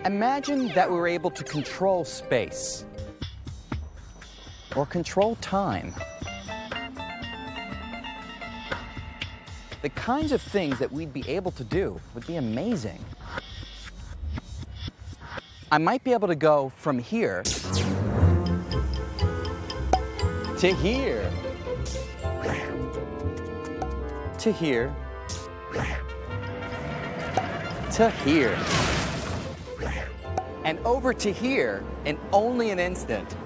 Imagine that we were able to control space or control time. The kinds of things that we'd be able to do would be amazing. I might be able to go from here to here, to here, to here, and over to here in only an instant.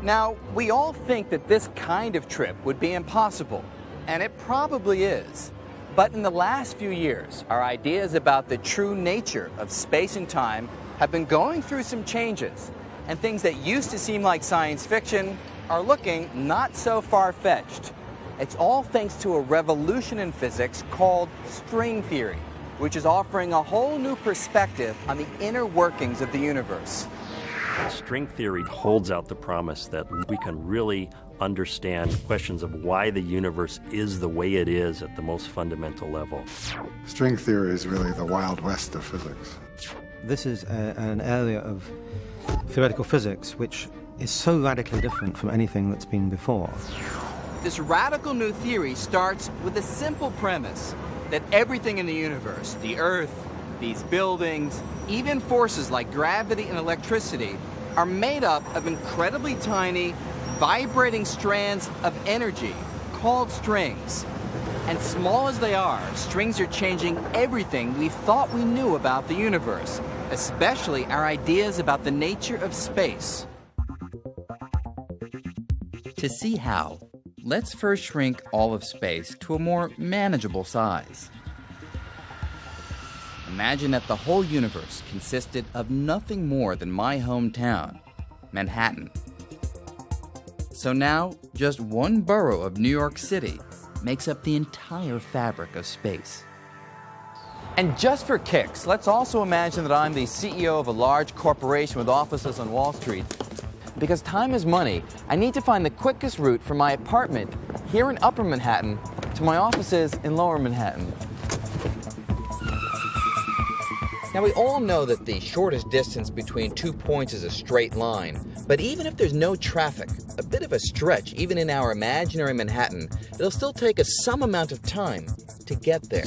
Now, we all think that this kind of trip would be impossible, and it probably is. But in the last few years, our ideas about the true nature of space and time have been going through some changes, and things that used to seem like science fiction are looking not so far-fetched. It's all thanks to a revolution in physics called string theory, which is offering a whole new perspective on the inner workings of the universe. String theory holds out the promise that we can really understand questions of why the universe is the way it is at the most fundamental level. String theory is really the Wild West of physics. This is an area of theoretical physics which is so radically different from anything that's been before. This radical new theory starts with a simple premise that everything in the universe, the Earth, these buildings, even forces like gravity and electricity, are made up of incredibly tiny, vibrating strands of energy called strings. And small as they are, strings are changing everything we thought we knew about the universe, especially our ideas about the nature of space. To see how, let's first shrink all of space to a more manageable size. Imagine that the whole universe consisted of nothing more than my hometown, Manhattan. So now, just one borough of New York City makes up the entire fabric of space. And just for kicks, let's also imagine that I'm the CEO of a large corporation with offices on Wall Street. Because time is money, I need to find the quickest route from my apartment here in Upper Manhattan to my offices in Lower Manhattan. Now, we all know that the shortest distance between 2 points is a straight line, but even if there's no traffic, a bit of a stretch, even in our imaginary Manhattan, it'll still take us some amount of time to get there.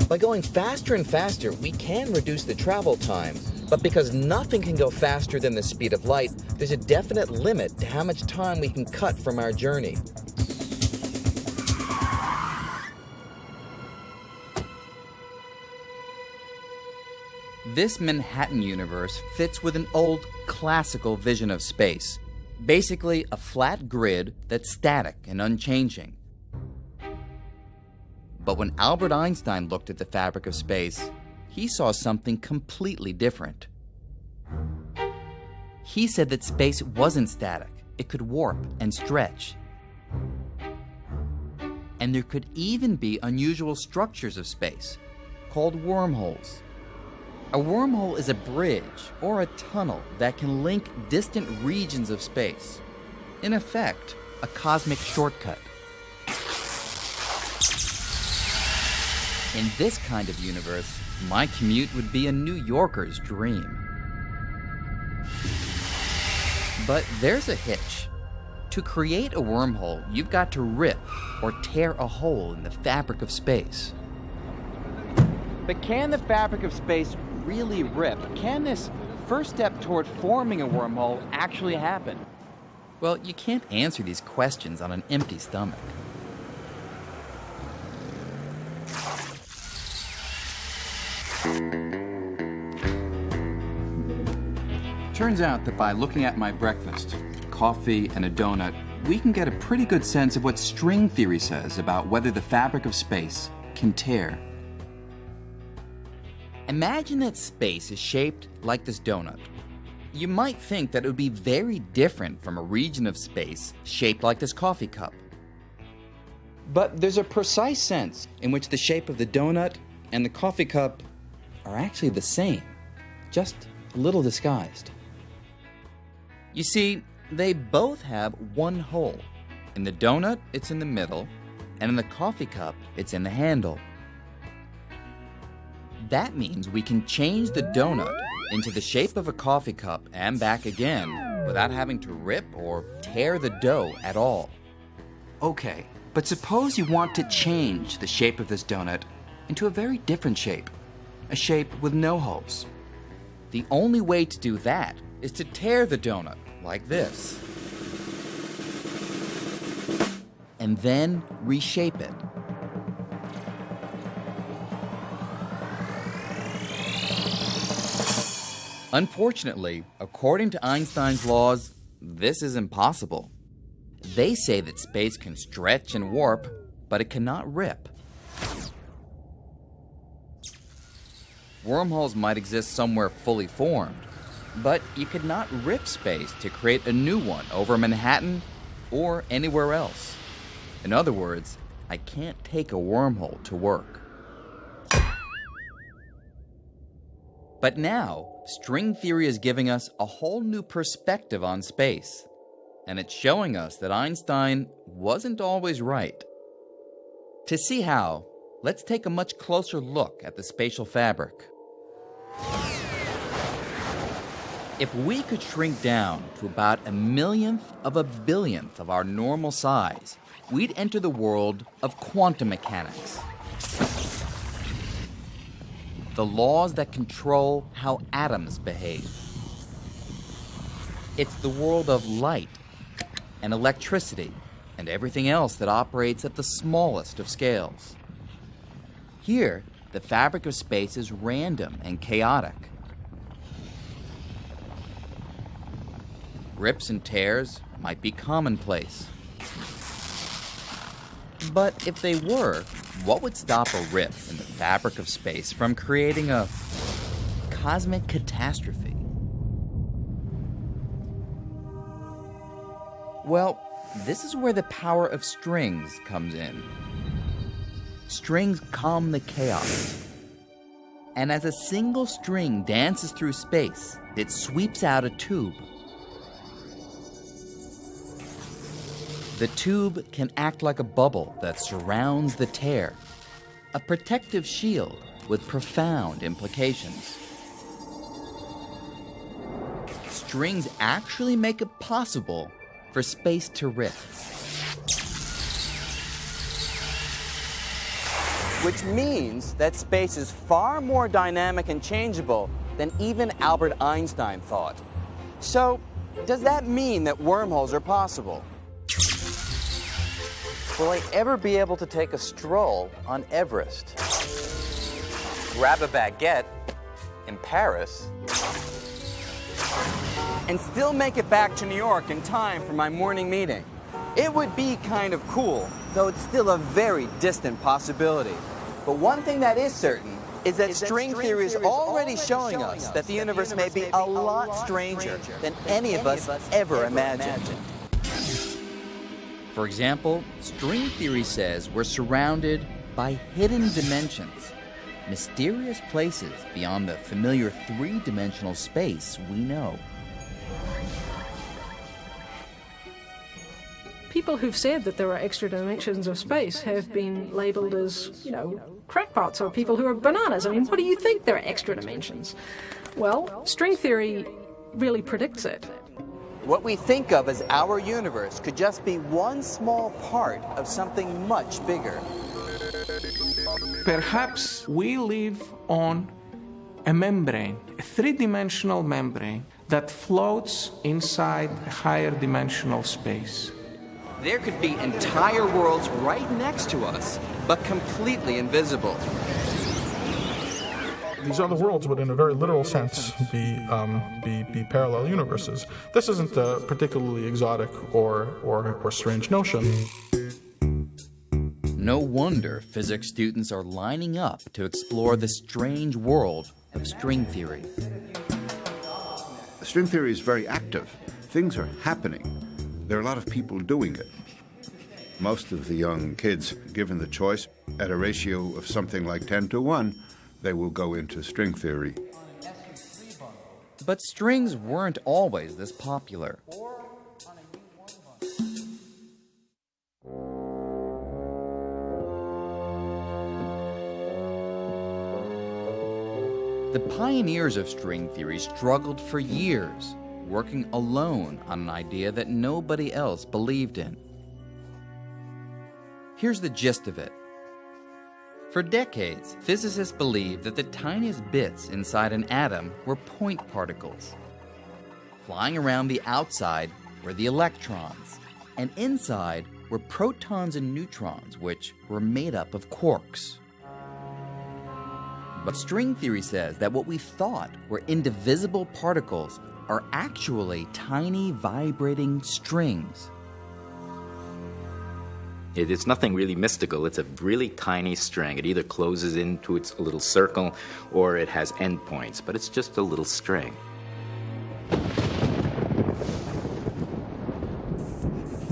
By going faster and faster, we can reduce the travel time, but because nothing can go faster than the speed of light, there's a definite limit to how much time we can cut from our journey. This Manhattan universe fits with an old classical vision of space. Basically, a flat grid that's static and unchanging. But when Albert Einstein looked at the fabric of space, he saw something completely different. He said that space wasn't static. It could warp and stretch. And there could even be unusual structures of space, called wormholes. A wormhole is a bridge or a tunnel that can link distant regions of space. In effect, a cosmic shortcut. In this kind of universe, my commute would be a New Yorker's dream. But there's a hitch. To create a wormhole, you've got to rip or tear a hole in the fabric of space. But can the fabric of space really rip? Can this first step toward forming a wormhole actually happen? Well, you can't answer these questions on an empty stomach. Turns out that by looking at my breakfast, coffee and a donut, we can get a pretty good sense of what string theory says about whether the fabric of space can tear. Imagine that space is shaped like this donut. You might think that it would be very different from a region of space shaped like this coffee cup. But there's a precise sense in which the shape of the donut and the coffee cup are actually the same, just a little disguised. You see, they both have one hole. In the donut, it's in the middle, and in the coffee cup, it's in the handle. That means we can change the donut into the shape of a coffee cup and back again without having to rip or tear the dough at all. Okay, but suppose you want to change the shape of this donut into a very different shape, a shape with no holes. The only way to do that is to tear the donut like this, and then reshape it. Unfortunately, according to Einstein's laws, this is impossible. They say that space can stretch and warp, but it cannot rip. Wormholes might exist somewhere fully formed, but you could not rip space to create a new one over Manhattan or anywhere else. In other words, I can't take a wormhole to work. But now, string theory is giving us a whole new perspective on space, and it's showing us that Einstein wasn't always right. To see how, let's take a much closer look at the spatial fabric. If we could shrink down to about 1/millionth of a billionth of our normal size, we'd enter the world of quantum mechanics. The laws that control how atoms behave. It's the world of light and electricity and everything else that operates at the smallest of scales. Here, the fabric of space is random and chaotic. Rips and tears might be commonplace. But if they were, what would stop a rip in the fabric of space from creating a cosmic catastrophe? Well, this is where the power of strings comes in. Strings calm the chaos. And as a single string dances through space, it sweeps out a tube. The tube can act like a bubble that surrounds the tear, a protective shield with profound implications. Strings actually make it possible for space to rip. Which means that space is far more dynamic and changeable than even Albert Einstein thought. So, does that mean that wormholes are possible? Will I ever be able to take a stroll on Everest? Grab a baguette in Paris? And still make it back to New York in time for my morning meeting? It would be kind of cool, though it's still a very distant possibility. But one thing that is certain is that string theory is already showing us that the universe may be a lot stranger than any of us ever imagined. For example, string theory says we're surrounded by hidden dimensions, mysterious places beyond the familiar three-dimensional space we know. People who've said that there are extra dimensions of space have been labeled as, crackpots or people who are bananas. I mean, what do you think there are extra dimensions? Well, string theory really predicts it. What we think of as our universe could just be one small part of something much bigger. Perhaps we live on a membrane, a three-dimensional membrane that floats inside a higher dimensional space. There could be entire worlds right next to us, but completely invisible. These other worlds would, in a very literal sense, be parallel universes. This isn't a particularly exotic or strange notion. No wonder physics students are lining up to explore the strange world of string theory. String theory is very active. Things are happening. There are a lot of people doing it. Most of the young kids, given the choice, at a ratio of something like 10-to-1, they will go into string theory. But strings weren't always this popular. The pioneers of string theory struggled for years, working alone on an idea that nobody else believed in. Here's the gist of it. For decades, physicists believed that the tiniest bits inside an atom were point particles. Flying around the outside were the electrons, and inside were protons and neutrons, which were made up of quarks. But string theory says that what we thought were indivisible particles are actually tiny vibrating strings. It's nothing really mystical. It's a really tiny string. It either closes into its little circle or it has endpoints, but it's just a little string.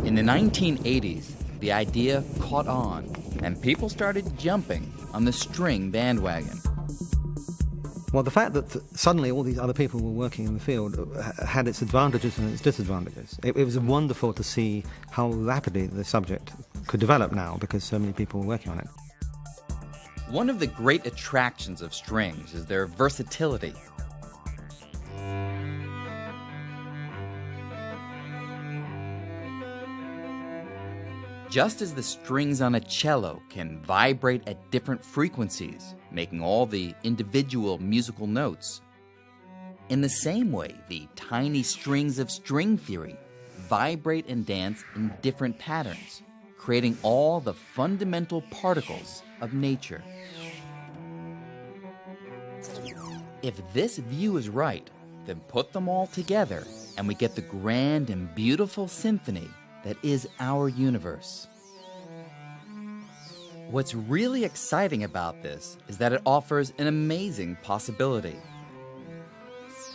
In the 1980s, the idea caught on, and people started jumping on the string bandwagon. Well, the fact that suddenly all these other people were working in the field had its advantages and its disadvantages. It was wonderful to see how rapidly the subject could develop now because so many people were working on it. One of the great attractions of strings is their versatility. Just as the strings on a cello can vibrate at different frequencies, making all the individual musical notes, in the same way, the tiny strings of string theory vibrate and dance in different patterns, creating all the fundamental particles of nature. If this view is right, then put them all together and we get the grand and beautiful symphony that is our universe. What's really exciting about this is that it offers an amazing possibility.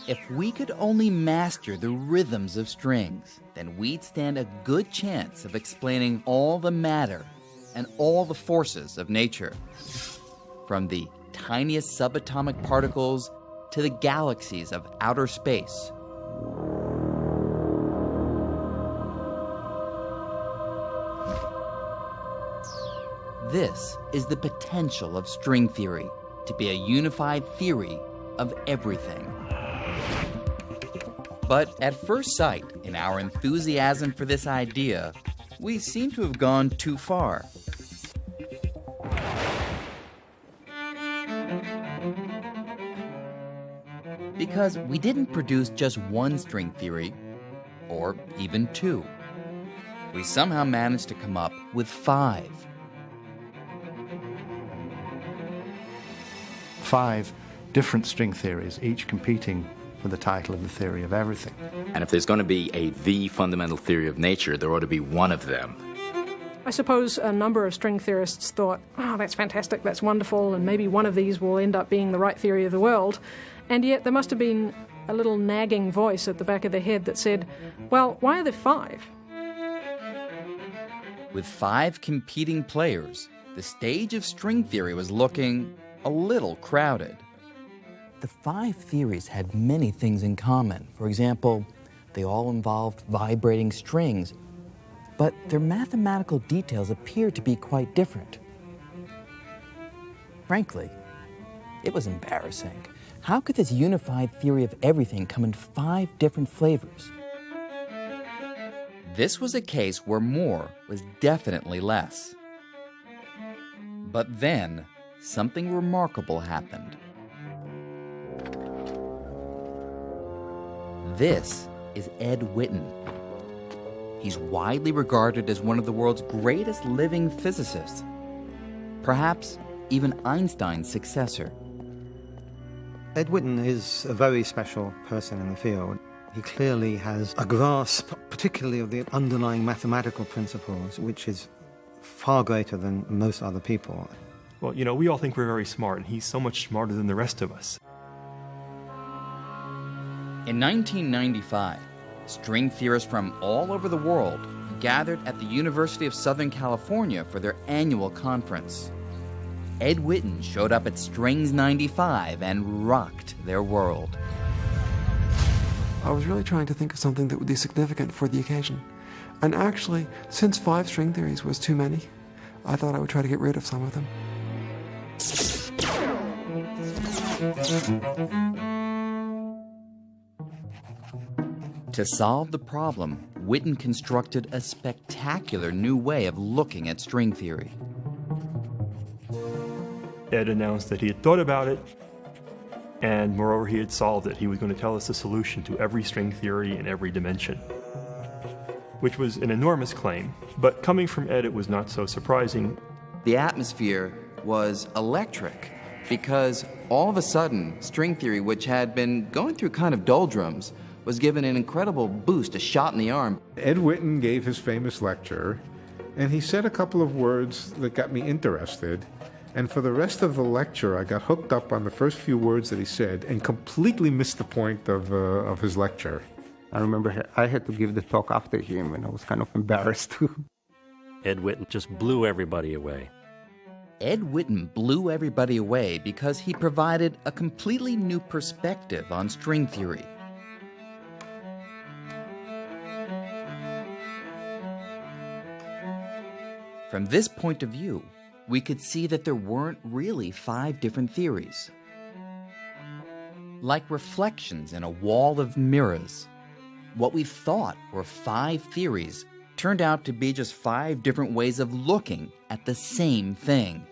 If we could only master the rhythms of strings, then we'd stand a good chance of explaining all the matter and all the forces of nature, from the tiniest subatomic particles to the galaxies of outer space. This is the potential of string theory, to be a unified theory of everything. But at first sight, in our enthusiasm for this idea, we seem to have gone too far. Because we didn't produce just one string theory, or even two. We somehow managed to come up with 5. 5 different string theories, each competing for the title of the theory of everything. And if there's going to be the fundamental theory of nature, there ought to be one of them. I suppose a number of string theorists thought, oh, that's fantastic, that's wonderful, and maybe one of these will end up being the right theory of the world. And yet there must have been a little nagging voice at the back of their head that said, well, why are there 5? With 5 competing players, the stage of string theory was looking a little crowded. The 5 theories had many things in common. For example, they all involved vibrating strings, but their mathematical details appeared to be quite different. Frankly, it was embarrassing. How could this unified theory of everything come in 5 different flavors? This was a case where more was definitely less. But then, something remarkable happened. This is Ed Witten. He's widely regarded as one of the world's greatest living physicists, perhaps even Einstein's successor. Ed Witten is a very special person in the field. He clearly has a grasp, particularly of the underlying mathematical principles, which is far greater than most other people. Well, you know, we all think we're very smart, and he's so much smarter than the rest of us. In 1995, string theorists from all over the world gathered at the University of Southern California for their annual conference. Ed Witten showed up at Strings 95 and rocked their world. I was really trying to think of something that would be significant for the occasion. And actually, since 5 string theories was too many, I thought I would try to get rid of some of them. To solve the problem, Witten constructed a spectacular new way of looking at string theory. Ed announced that he had thought about it, and moreover, he had solved it. He was going to tell us the solution to every string theory in every dimension, which was an enormous claim. But coming from Ed, it was not so surprising. The atmosphere was electric because all of a sudden, string theory, which had been going through kind of doldrums, was given an incredible boost, a shot in the arm. Ed Witten gave his famous lecture, and he said a couple of words that got me interested. And for the rest of the lecture, I got hooked up on the first few words that he said and completely missed the point of his lecture. I remember I had to give the talk after him, and I was kind of embarrassed too. Ed Witten just blew everybody away. Ed Witten blew everybody away because he provided a completely new perspective on string theory. From this point of view, we could see that there weren't really 5 different theories. Like reflections in a wall of mirrors, what we thought were 5 theories turned out to be just 5 different ways of looking at the same thing.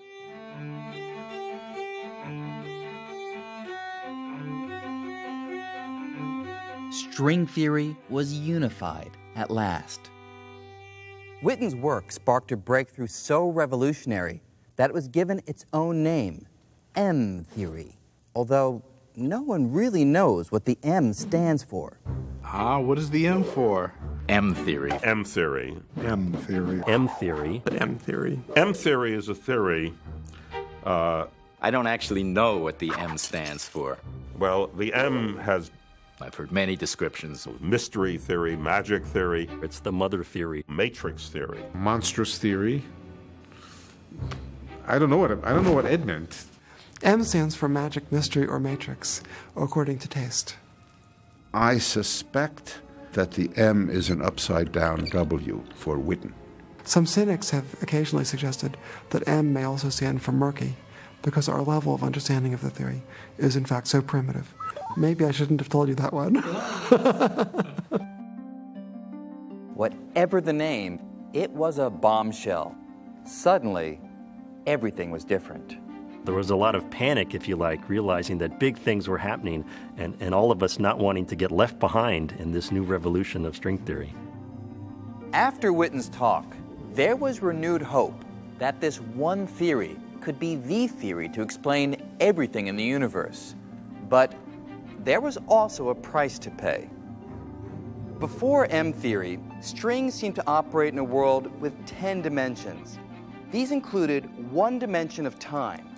String theory was unified at last. Witten's work sparked a breakthrough so revolutionary that it was given its own name, M theory, although no one really knows what the M stands for. What is the M for? M theory. M theory. M theory. M theory. M theory. M theory is a theory. I don't actually know what the M stands for. Well, the M has... I've heard many descriptions. Mystery theory, magic theory. It's the mother theory. Matrix theory. Monstrous theory. I don't know what Ed meant. M stands for magic, mystery, or matrix, according to taste. I suspect that the M is an upside-down W for Witten. Some cynics have occasionally suggested that M may also stand for murky, because our level of understanding of the theory is in fact so primitive. Maybe I shouldn't have told you that one. Whatever the name, it was a bombshell. Suddenly, everything was different. There was a lot of panic, if you like, realizing that big things were happening and all of us not wanting to get left behind in this new revolution of string theory. After Witten's talk, there was renewed hope that this one theory could be the theory to explain everything in the universe. But there was also a price to pay. Before M theory, strings seemed to operate in a world with 10 dimensions. These included 1 dimension of time,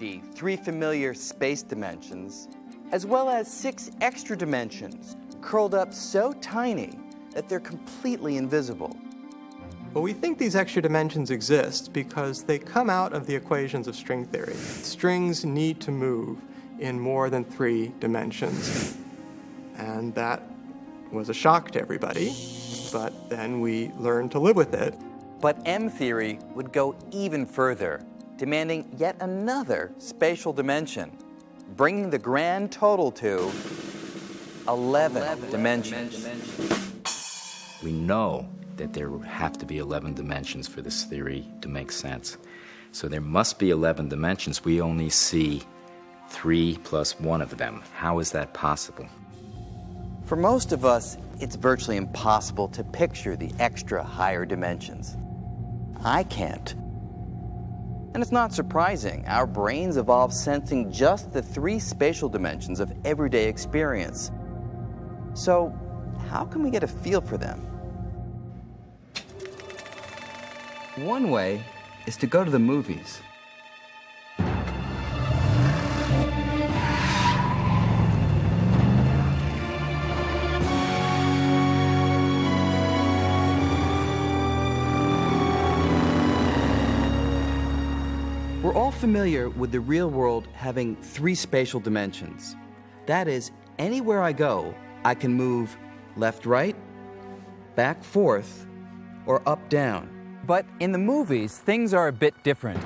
the 3 familiar space dimensions, as well as 6 extra dimensions, curled up so tiny that they're completely invisible. Well, we think these extra dimensions exist because they come out of the equations of string theory. Strings need to move in more than 3 dimensions. And that was a shock to everybody, but then we learned to live with it. But M theory would go even further, demanding yet another spatial dimension, bringing the grand total to 11 dimensions. We know that there have to be 11 dimensions for this theory to make sense. So there must be 11 dimensions. We only see 3 plus 1 of them. How is that possible? For most of us, it's virtually impossible to picture the extra higher dimensions. I can't. And it's not surprising. Our brains evolved sensing just the 3 spatial dimensions of everyday experience. So, how can we get a feel for them? One way is to go to the movies. We're all familiar with the real world having 3 spatial dimensions. That is, anywhere I go, I can move left, right, back, forth, or up, down. But in the movies, things are a bit different.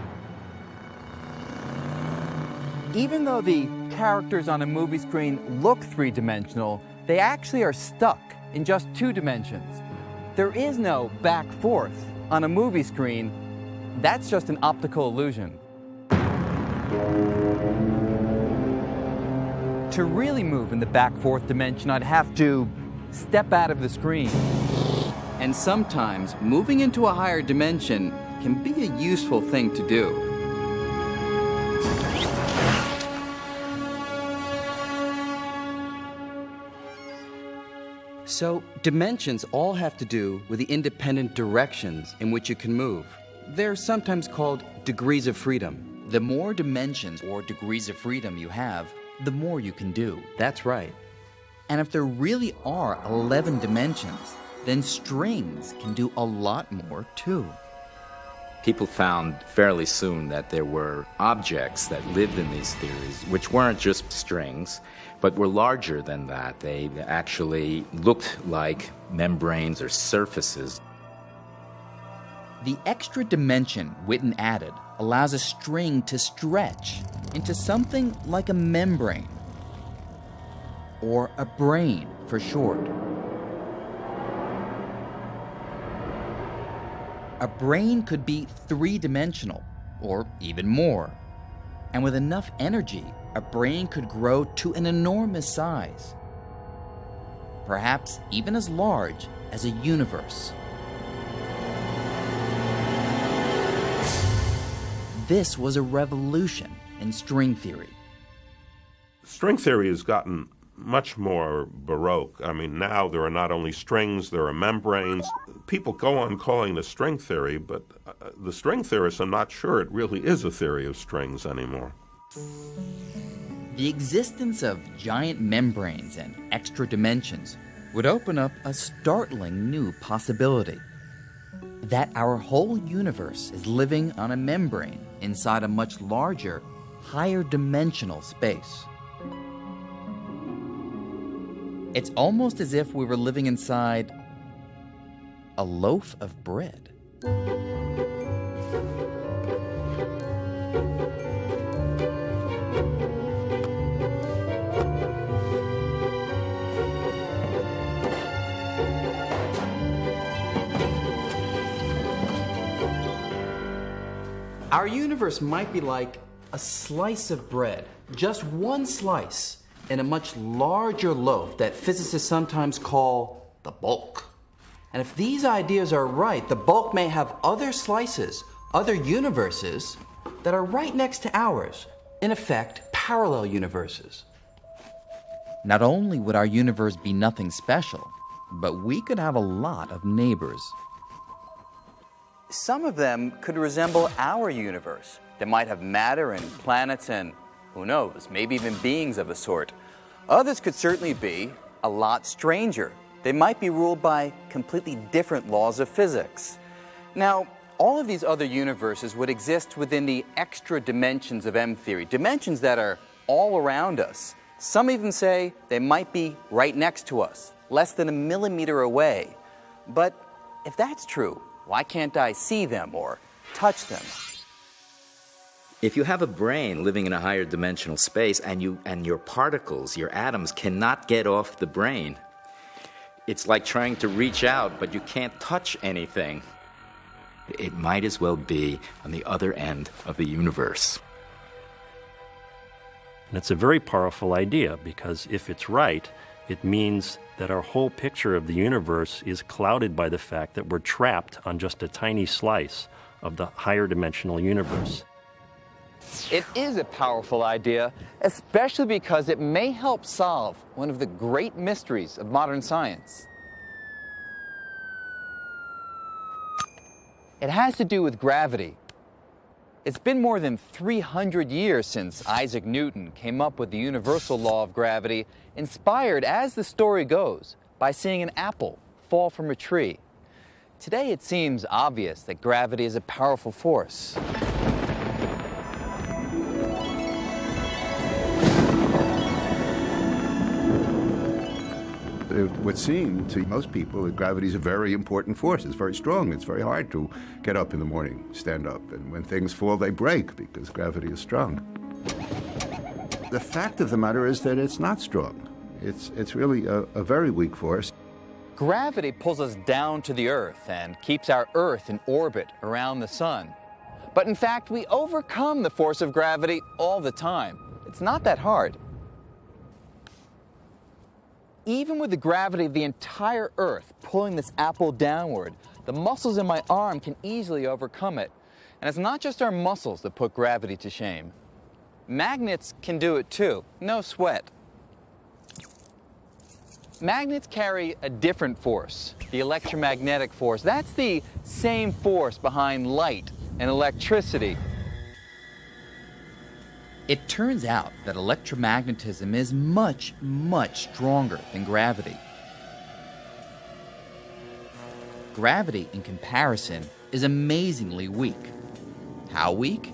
Even though the characters on a movie screen look three-dimensional, they actually are stuck in just 2 dimensions. There is no back-forth on a movie screen. That's just an optical illusion. To really move in the back-forth dimension, I'd have to step out of the screen. And sometimes moving into a higher dimension can be a useful thing to do. So, dimensions all have to do with the independent directions in which you can move. They're sometimes called degrees of freedom. The more dimensions or degrees of freedom you have, the more you can do. That's right. And if there really are 11 dimensions, then strings can do a lot more too. People found fairly soon that there were objects that lived in these theories, which weren't just strings, but were larger than that. They actually looked like membranes or surfaces. The extra dimension Witten added allows a string to stretch into something like a membrane, or a brain for short. A brain could be three-dimensional, or even more. And with enough energy, a brain could grow to an enormous size. Perhaps even as large as a universe. This was a revolution in string theory. String theory has gotten much more baroque. I mean, now there are not only strings, there are membranes. People go on calling it string theory, but the string theorists are not sure it really is a theory of strings anymore. The existence of giant membranes and extra dimensions would open up a startling new possibility. That our whole universe is living on a membrane inside a much larger, higher dimensional space. It's almost as if we were living inside a loaf of bread. Our universe might be like a slice of bread, just one slice in a much larger loaf that physicists sometimes call the bulk. And if these ideas are right, the bulk may have other slices, other universes that are right next to ours, in effect, parallel universes. Not only would our universe be nothing special, but we could have a lot of neighbors. Some of them could resemble our universe. They might have matter and planets and, who knows, maybe even beings of a sort. Others could certainly be a lot stranger. They might be ruled by completely different laws of physics. Now, all of these other universes would exist within the extra dimensions of M-theory, dimensions that are all around us. Some even say they might be right next to us, less than a millimeter away. But if that's true, why can't I see them or touch them? If you have a brain living in a higher dimensional space and your particles, your atoms, cannot get off the brain, it's like trying to reach out, but you can't touch anything. It might as well be on the other end of the universe. And it's a very powerful idea, because if it's right, it means that our whole picture of the universe is clouded by the fact that we're trapped on just a tiny slice of the higher dimensional universe. It is a powerful idea, especially because it may help solve one of the great mysteries of modern science. It has to do with gravity. It's been more than 300 years since Isaac Newton came up with the universal law of gravity, inspired, as the story goes, by seeing an apple fall from a tree. Today it seems obvious that gravity is a powerful force. It would seem to most people that gravity is a very important force. It's very strong. It's very hard to get up in the morning, stand up. And when things fall, they break because gravity is strong. The fact of the matter is that it's not strong. It's really a very weak force. Gravity pulls us down to the Earth and keeps our Earth in orbit around the Sun. But in fact, we overcome the force of gravity all the time. It's not that hard. Even with the gravity of the entire Earth pulling this apple downward, the muscles in my arm can easily overcome it. And it's not just our muscles that put gravity to shame. Magnets can do it too, no sweat. Magnets carry a different force, the electromagnetic force. That's the same force behind light and electricity. It turns out that electromagnetism is much, much stronger than gravity. Gravity, in comparison, is amazingly weak. How weak?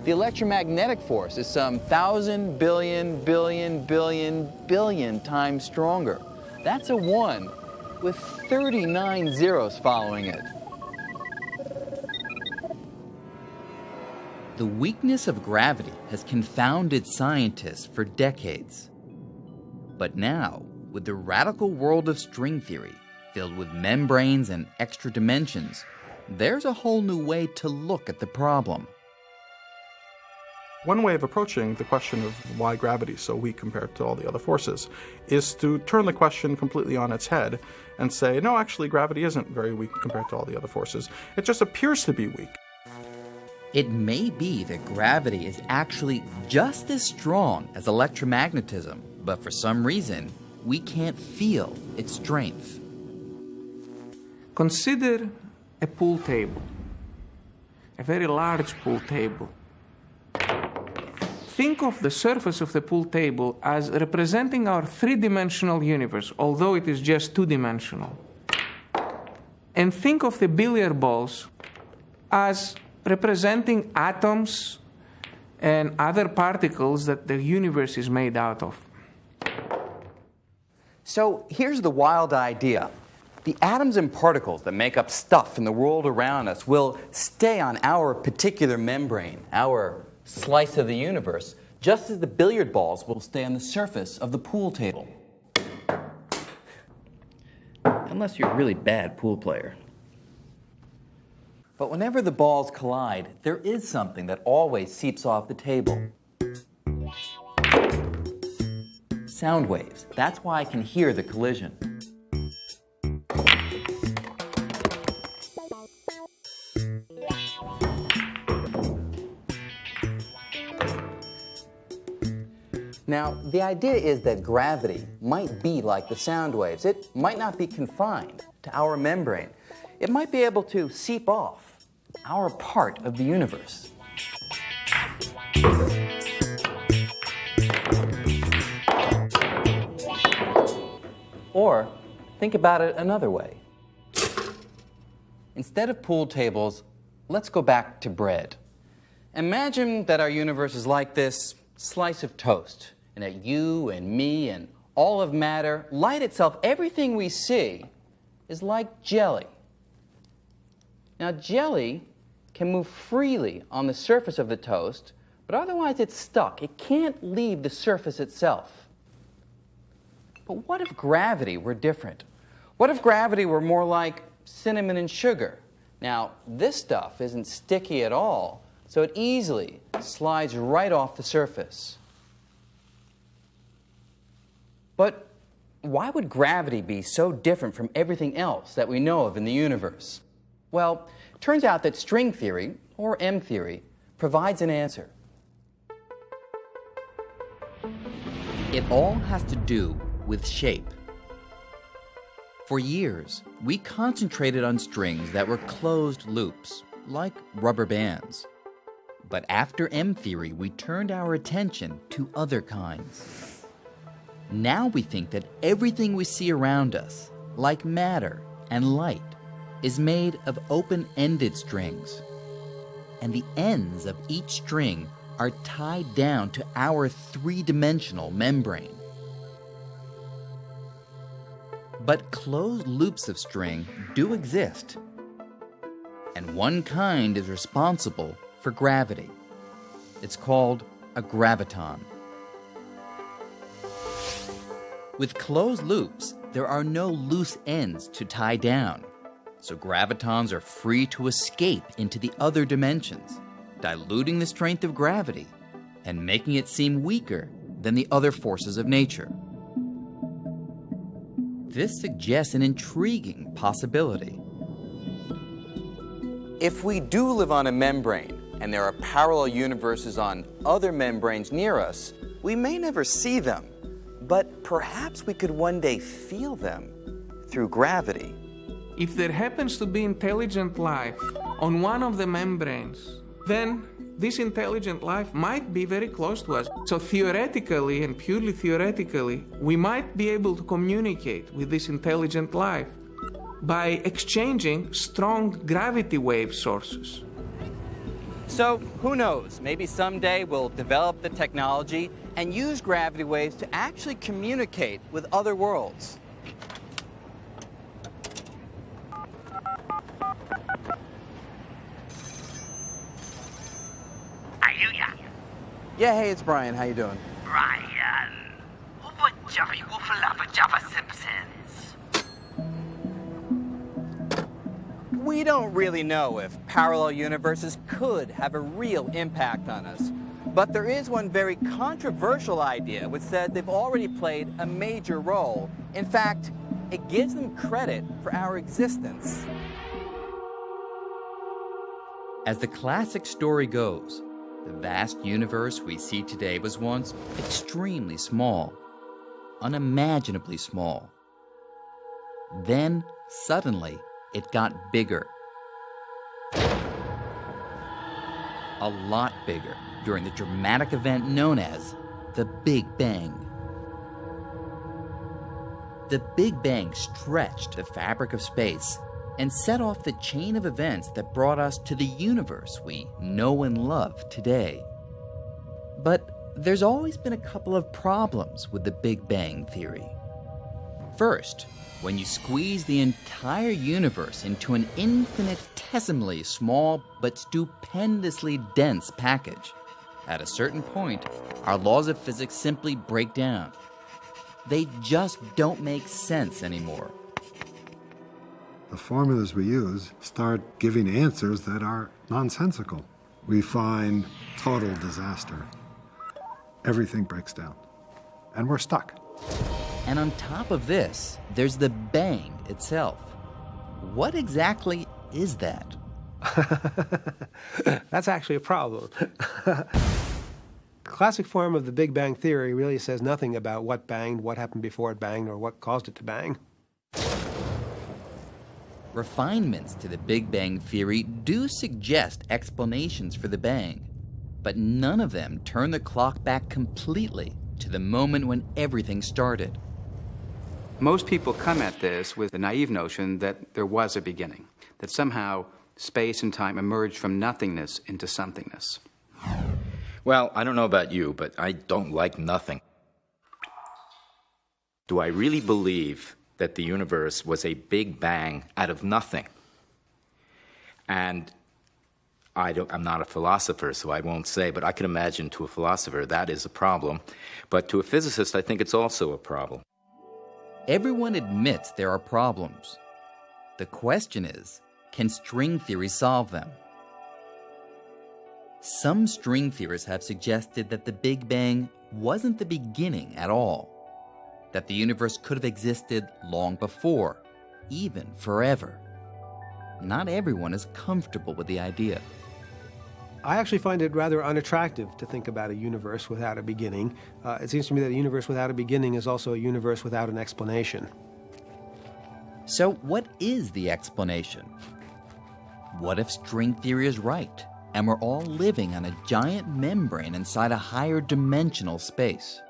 The electromagnetic force is some 1,000 billion times stronger. That's a 1 with 39 zeros following it. The weakness of gravity has confounded scientists for decades. But now, with the radical world of string theory, filled with membranes and extra dimensions, there's a whole new way to look at the problem. One way of approaching the question of why gravity is so weak compared to all the other forces is to turn the question completely on its head and say, no, actually, gravity isn't very weak compared to all the other forces. It just appears to be weak. It may be that gravity is actually just as strong as electromagnetism, but for some reason, we can't feel its strength. Consider a pool table, a very large pool table. Think of the surface of the pool table as representing our three-dimensional universe, although it is just two-dimensional. And think of the billiard balls as representing atoms and other particles that the universe is made out of. So here's the wild idea. The atoms and particles that make up stuff in the world around us will stay on our particular membrane, our slice of the universe, just as the billiard balls will stay on the surface of the pool table. Unless you're a really bad pool player. But whenever the balls collide, there is something that always seeps off the table. Sound waves. That's why I can hear the collision. Now, the idea is that gravity might be like the sound waves. It might not be confined to our membrane. It might be able to seep off our part of the universe. Or think about it another way. Instead of pool tables, let's go back to bread. Imagine that our universe is like this slice of toast, and that you and me and all of matter, light itself, everything we see, is like jelly. Now, jelly can move freely on the surface of the toast, but otherwise it's stuck. It can't leave the surface itself. But what if gravity were different? What if gravity were more like cinnamon and sugar? Now, this stuff isn't sticky at all, so it easily slides right off the surface. But why would gravity be so different from everything else that we know of in the universe? Well, it turns out that string theory, or M theory, provides an answer. It all has to do with shape. For years, we concentrated on strings that were closed loops, like rubber bands. But after M theory, we turned our attention to other kinds. Now we think that everything we see around us, like matter and light, is made of open-ended strings. And the ends of each string are tied down to our three-dimensional membrane. But closed loops of string do exist. And one kind is responsible for gravity. It's called a graviton. With closed loops, there are no loose ends to tie down, so gravitons are free to escape into the other dimensions, diluting the strength of gravity and making it seem weaker than the other forces of nature. This suggests an intriguing possibility. If we do live on a membrane and there are parallel universes on other membranes near us, we may never see them, but perhaps we could one day feel them through gravity. If there happens to be intelligent life on one of the membranes, then this intelligent life might be very close to us. So theoretically, and purely theoretically, we might be able to communicate with this intelligent life by exchanging strong gravity wave sources. So who knows, maybe someday we'll develop the technology and use gravity waves to actually communicate with other worlds. Yeah, hey, it's Brian. How you doing? Brian, Simpsons. We don't really know if parallel universes could have a real impact on us. But there is one very controversial idea which says they've already played a major role. In fact, it gives them credit for our existence. As the classic story goes, the vast universe we see today was once extremely small, unimaginably small. Then, suddenly, it got bigger. A lot bigger during the dramatic event known as the Big Bang. The Big Bang stretched the fabric of space and set off the chain of events that brought us to the universe we know and love today. But there's always been a couple of problems with the Big Bang theory. First, when you squeeze the entire universe into an infinitesimally small but stupendously dense package, at a certain point, our laws of physics simply break down. They just don't make sense anymore. The formulas we use start giving answers that are nonsensical. We find total disaster. Everything breaks down, and we're stuck. And on top of this, there's the bang itself. What exactly is that? That's actually a problem. The classic form of the Big Bang theory really says nothing about what banged, what happened before it banged, or what caused it to bang. Refinements to the Big Bang theory do suggest explanations for the bang, but none of them turn the clock back completely to the moment when everything started. Most people come at this with the naive notion that there was a beginning, that somehow space and time emerged from nothingness into somethingness. Well, I don't know about you, but I don't like nothing. Do I really believe that the universe was a big bang out of nothing? And I'm not a philosopher, so I won't say, but I can imagine to a philosopher that is a problem. But to a physicist, I think it's also a problem. Everyone admits there are problems. The question is, can string theory solve them? Some string theorists have suggested that the Big Bang wasn't the beginning at all, that the universe could have existed long before, even forever. Not everyone is comfortable with the idea. I actually find it rather unattractive to think about a universe without a beginning. It seems to me that a universe without a beginning is also a universe without an explanation. So what is the explanation? What if string theory is right, and we're all living on a giant membrane inside a higher dimensional space?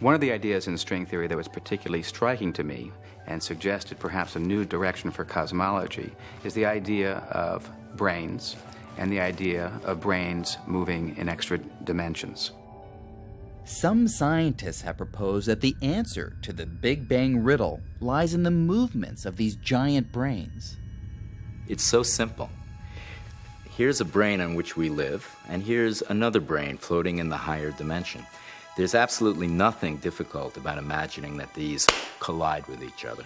One of the ideas in string theory that was particularly striking to me and suggested perhaps a new direction for cosmology is the idea of brains and the idea of brains moving in extra dimensions. Some scientists have proposed that the answer to the Big Bang riddle lies in the movements of these giant brains. It's so simple. Here's a brain on which we live, and here's another brain floating in the higher dimension. There's absolutely nothing difficult about imagining that these collide with each other.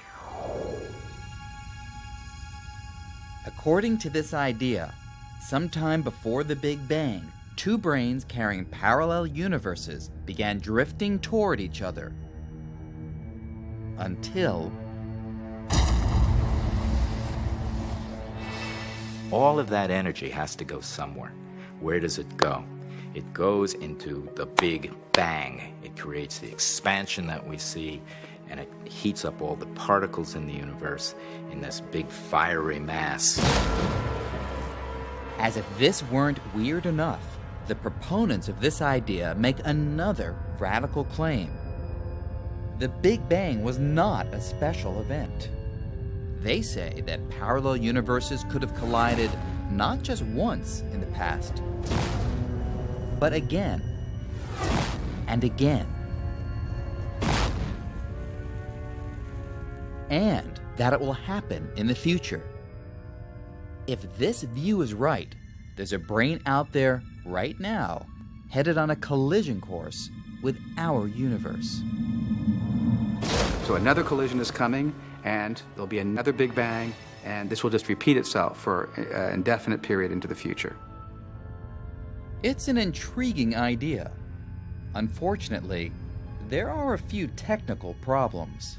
According to this idea, sometime before the Big Bang, two brains carrying parallel universes began drifting toward each other. Until all of that energy has to go somewhere. Where does it go? It goes into the Big Bang. It creates the expansion that we see, and it heats up all the particles in the universe in this big fiery mass. As if this weren't weird enough, the proponents of this idea make another radical claim. The Big Bang was not a special event. They say that parallel universes could have collided not just once in the past, but again and again. And that it will happen in the future. If this view is right, there's a brain out there right now headed on a collision course with our universe. So another collision is coming, and there'll be another Big Bang, and this will just repeat itself for an indefinite period into the future. It's an intriguing idea. Unfortunately, there are a few technical problems.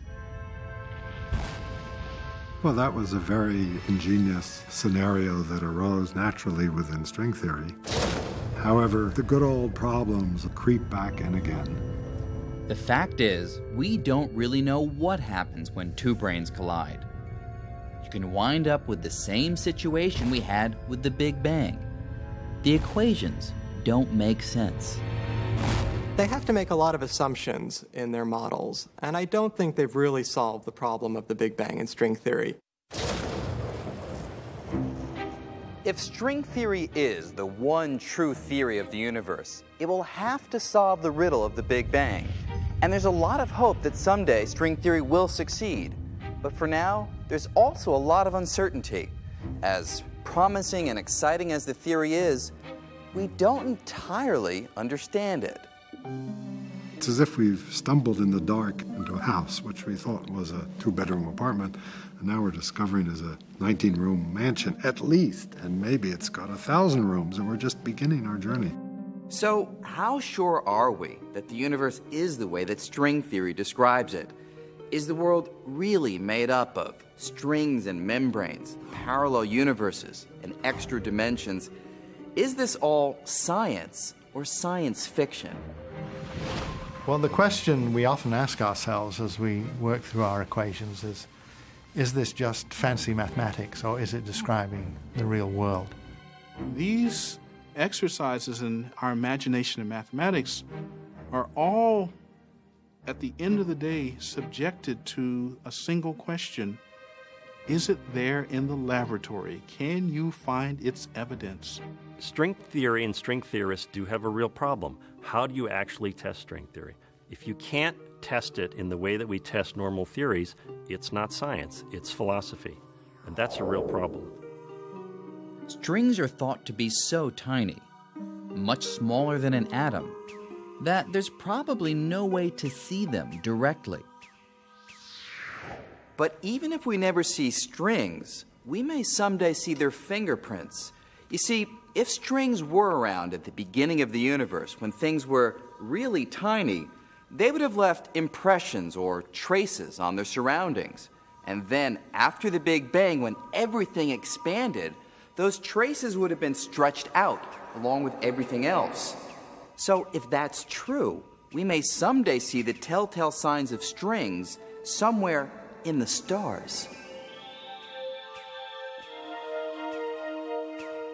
Well, that was a very ingenious scenario that arose naturally within string theory. However, the good old problems creep back in again. The fact is, we don't really know what happens when two brains collide. You can wind up with the same situation we had with the Big Bang. The equations don't make sense. They have to make a lot of assumptions in their models, and I don't think they've really solved the problem of the Big Bang in string theory. If string theory is the one true theory of the universe, it will have to solve the riddle of the Big Bang. And there's a lot of hope that someday string theory will succeed. But for now, there's also a lot of uncertainty. As promising and exciting as the theory is, we don't entirely understand it. It's as if we've stumbled in the dark into a house, which we thought was a two-bedroom apartment, and now we're discovering is a 19-room mansion, at least, and maybe it's got 1,000 rooms, and we're just beginning our journey. So, how sure are we that the universe is the way that string theory describes it? Is the world really made up of strings and membranes, parallel universes, and extra dimensions? Is this all science or science fiction? Well, the question we often ask ourselves as we work through our equations is this just fancy mathematics, or is it describing the real world? These exercises in our imagination and mathematics are all, at the end of the day, subjected to a single question. Is it there in the laboratory? Can you find its evidence? String theory and string theorists do have a real problem. How do you actually test string theory? If you can't test it in the way that we test normal theories, it's not science, it's philosophy. And that's a real problem. Strings are thought to be so tiny, much smaller than an atom, that there's probably no way to see them directly. But even if we never see strings, we may someday see their fingerprints. You see, if strings were around at the beginning of the universe, when things were really tiny, they would have left impressions or traces on their surroundings. And then, after the Big Bang, when everything expanded, those traces would have been stretched out along with everything else. So if that's true, we may someday see the telltale signs of strings somewhere in the stars.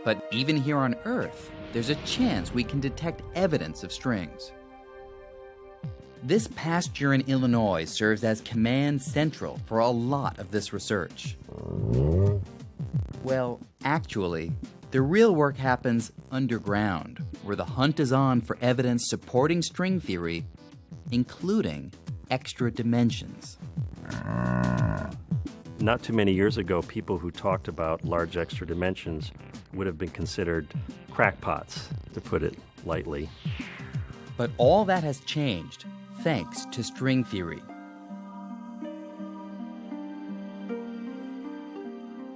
But even here on Earth, there's a chance we can detect evidence of strings. This past year in Illinois serves as command central for a lot of this research. Well, actually, the real work happens underground, where the hunt is on for evidence supporting string theory, including extra dimensions. Not too many years ago, people who talked about large extra dimensions would have been considered crackpots, to put it lightly. But all that has changed thanks to string theory.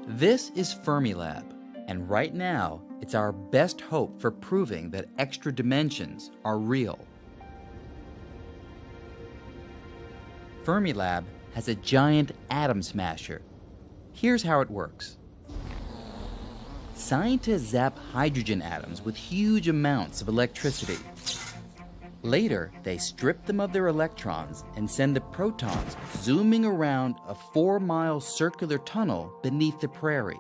This is Fermilab, and right now it's our best hope for proving that extra dimensions are real. Fermilab has a giant atom smasher. Here's how it works. Scientists zap hydrogen atoms with huge amounts of electricity. Later, they strip them of their electrons and send the protons zooming around a 4-mile circular tunnel beneath the prairie.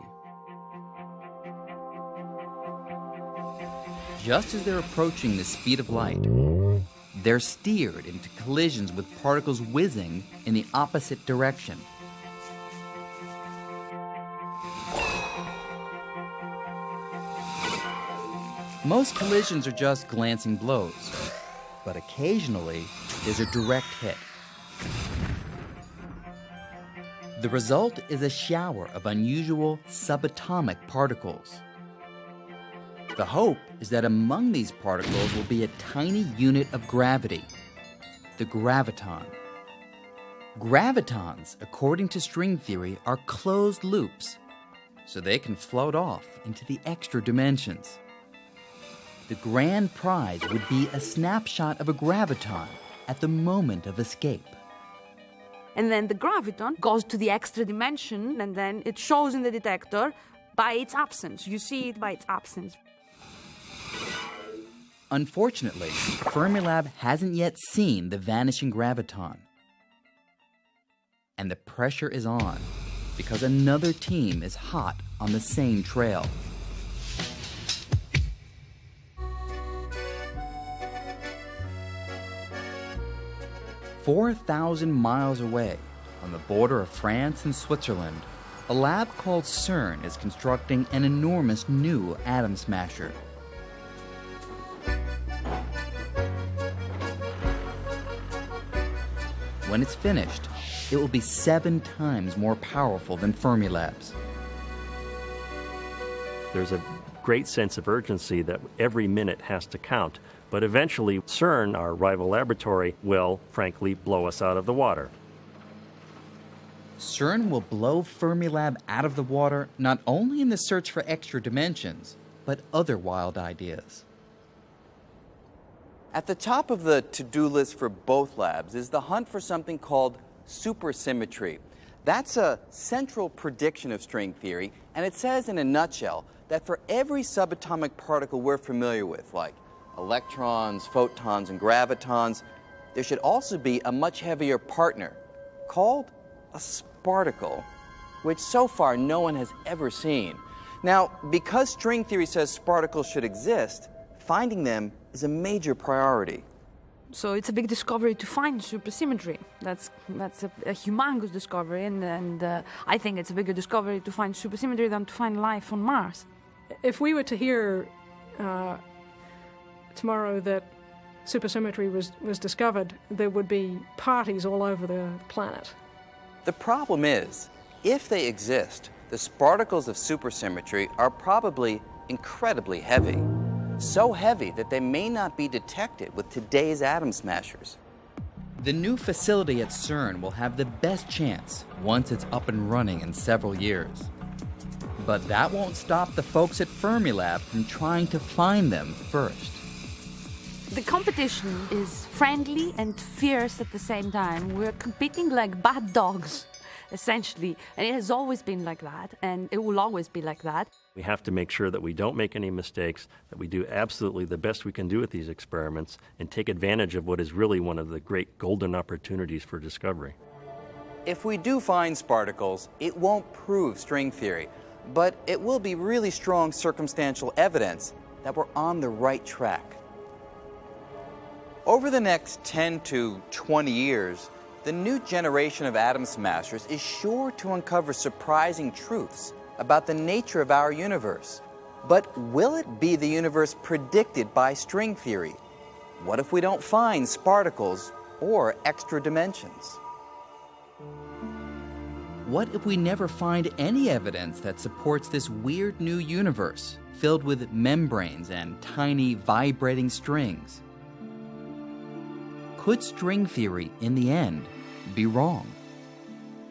Just as they're approaching the speed of light, they're steered into collisions with particles whizzing in the opposite direction. Most collisions are just glancing blows, but occasionally there's a direct hit. The result is a shower of unusual subatomic particles. The hope is that among these particles will be a tiny unit of gravity, the graviton. Gravitons, according to string theory, are closed loops, so they can float off into the extra dimensions. The grand prize would be a snapshot of a graviton at the moment of escape. And then the graviton goes to the extra dimension, and then it shows in the detector by its absence. You see it by its absence. Unfortunately, Fermilab hasn't yet seen the vanishing graviton. And the pressure is on, because another team is hot on the same trail. "4,000 miles away, on the border of France and Switzerland, a lab called CERN is constructing an enormous new atom smasher. When it's finished, it will be 7 times more powerful than Fermilab's. There's a great sense of urgency that every minute has to count, but eventually CERN, our rival laboratory, will, frankly, blow us out of the water. CERN will blow Fermilab out of the water not only in the search for extra dimensions, but other wild ideas. At the top of the to-do list for both labs is the hunt for something called supersymmetry. That's a central prediction of string theory, and it says in a nutshell that for every subatomic particle we're familiar with, like electrons, photons, and gravitons, there should also be a much heavier partner called a sparticle, which so far no one has ever seen. Now, because string theory says sparticles should exist, finding them is a major priority. So it's a big discovery to find supersymmetry. That's a humongous discovery, and I think it's a bigger discovery to find supersymmetry than to find life on Mars. If we were to hear tomorrow that supersymmetry was discovered, there would be parties all over the planet. The problem is, if they exist, the sparticles of supersymmetry are probably incredibly heavy. So heavy that they may not be detected with today's atom smashers. The new facility at CERN will have the best chance once it's up and running in several years. But that won't stop the folks at Fermilab from trying to find them first. The competition is friendly and fierce at the same time. We're competing like bad dogs, essentially. And it has always been like that, and it will always be like that. We have to make sure that we don't make any mistakes, that we do absolutely the best we can do with these experiments, and take advantage of what is really one of the great golden opportunities for discovery. If we do find sparticles, it won't prove string theory, but it will be really strong circumstantial evidence that we're on the right track. Over the next 10 to 20 years, the new generation of atom smashers is sure to uncover surprising truths about the nature of our universe. But will it be the universe predicted by string theory? What if we don't find sparticles or extra dimensions? What if we never find any evidence that supports this weird new universe filled with membranes and tiny vibrating strings? could string theory, in the end, be wrong?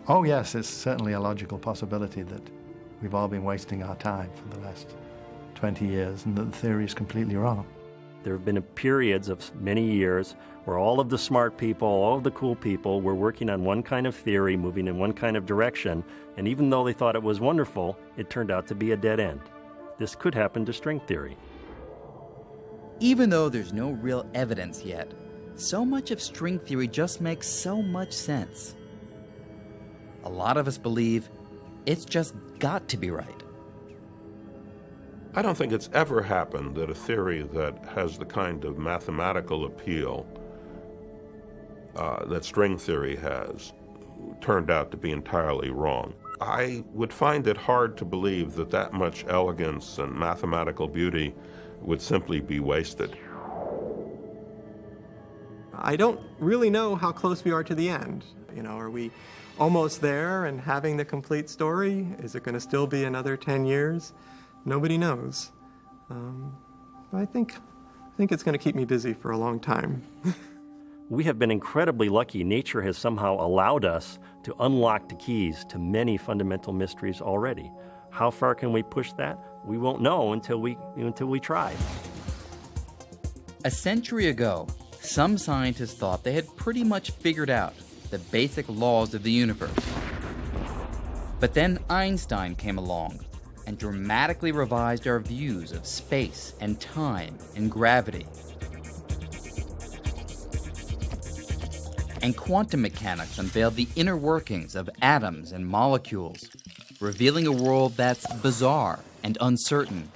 Oh, yes, it's certainly a logical possibility that we've all been wasting our time for the last 20 years and that the theory is completely wrong. There have been periods of many years where all of the smart people, all of the cool people were working on one kind of theory, moving in one kind of direction, and even though they thought it was wonderful, it turned out to be a dead end. This could happen to string theory. Even though there's no real evidence yet, so much of string theory just makes so much sense. A lot of us believe it's just got to be right. I don't think it's ever happened that a theory that has the kind of mathematical appeal that string theory has turned out to be entirely wrong. I would find it hard to believe that that much elegance and mathematical beauty would simply be wasted. I don't really know how close we are to the end. You know, are we almost there and having the complete story? Is it going to still be another 10 years? Nobody knows. I think it's going to keep me busy for a long time. We have been incredibly lucky. Nature has somehow allowed us to unlock the keys to many fundamental mysteries already. How far can we push that? We won't know until we try. A century ago, some scientists thought they had pretty much figured out the basic laws of the universe. But then Einstein came along and dramatically revised our views of space and time and gravity. And quantum mechanics unveiled the inner workings of atoms and molecules, revealing a world that's bizarre and uncertain.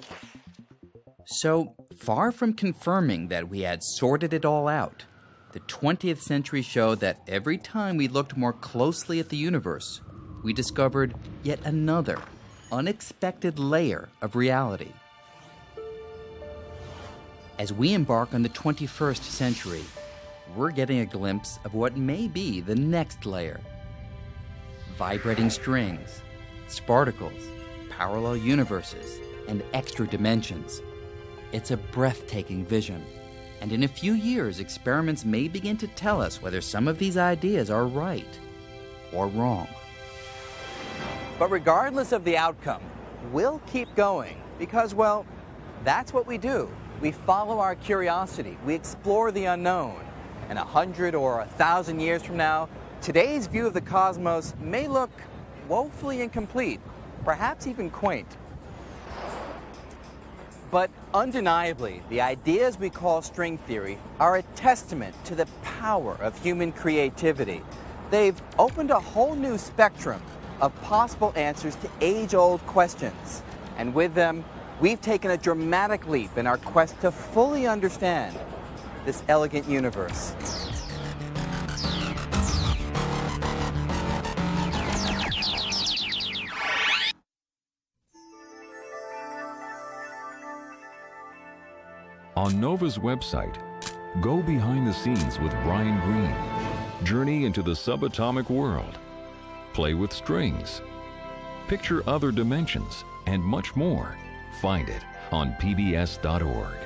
So, far from confirming that we had sorted it all out, the 20th century showed that every time we looked more closely at the universe, we discovered yet another unexpected layer of reality. As we embark on the 21st century, we're getting a glimpse of what may be the next layer. Vibrating strings, sparticles, parallel universes, and extra dimensions. It's a breathtaking vision, and in a few years, experiments may begin to tell us whether some of these ideas are right or wrong. But regardless of the outcome, we'll keep going because, well, that's what we do. We follow our curiosity. We explore the unknown. And 100 or 1,000 years from now, today's view of the cosmos may look woefully incomplete, perhaps even quaint. But undeniably, the ideas we call string theory are a testament to the power of human creativity. They've opened a whole new spectrum of possible answers to age-old questions. And with them, we've taken a dramatic leap in our quest to fully understand this elegant universe. On NOVA's website, go behind the scenes with Brian Greene. Journey into the subatomic world. Play with strings. Picture other dimensions and much more. Find it on pbs.org.